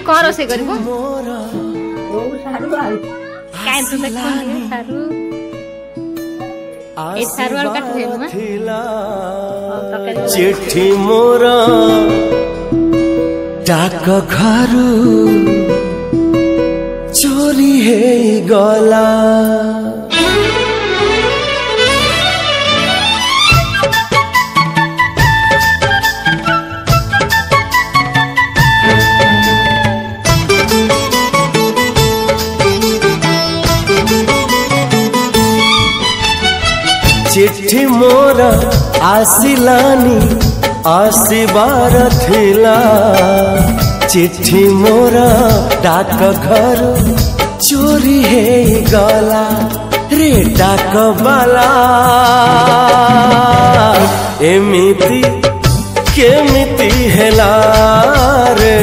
कौन रोसे करिबो काहे तो देखो सारू ए सारू वाला काट देबो चिट्ठी मोरा डाक घरू चोरी है गला चिट्ठी मोरा आसिलानी आसिबार थिला चिट्ठी मोरा डाक घर चोरी है गला रे डाक बाला एमिति केमिति हेला रे।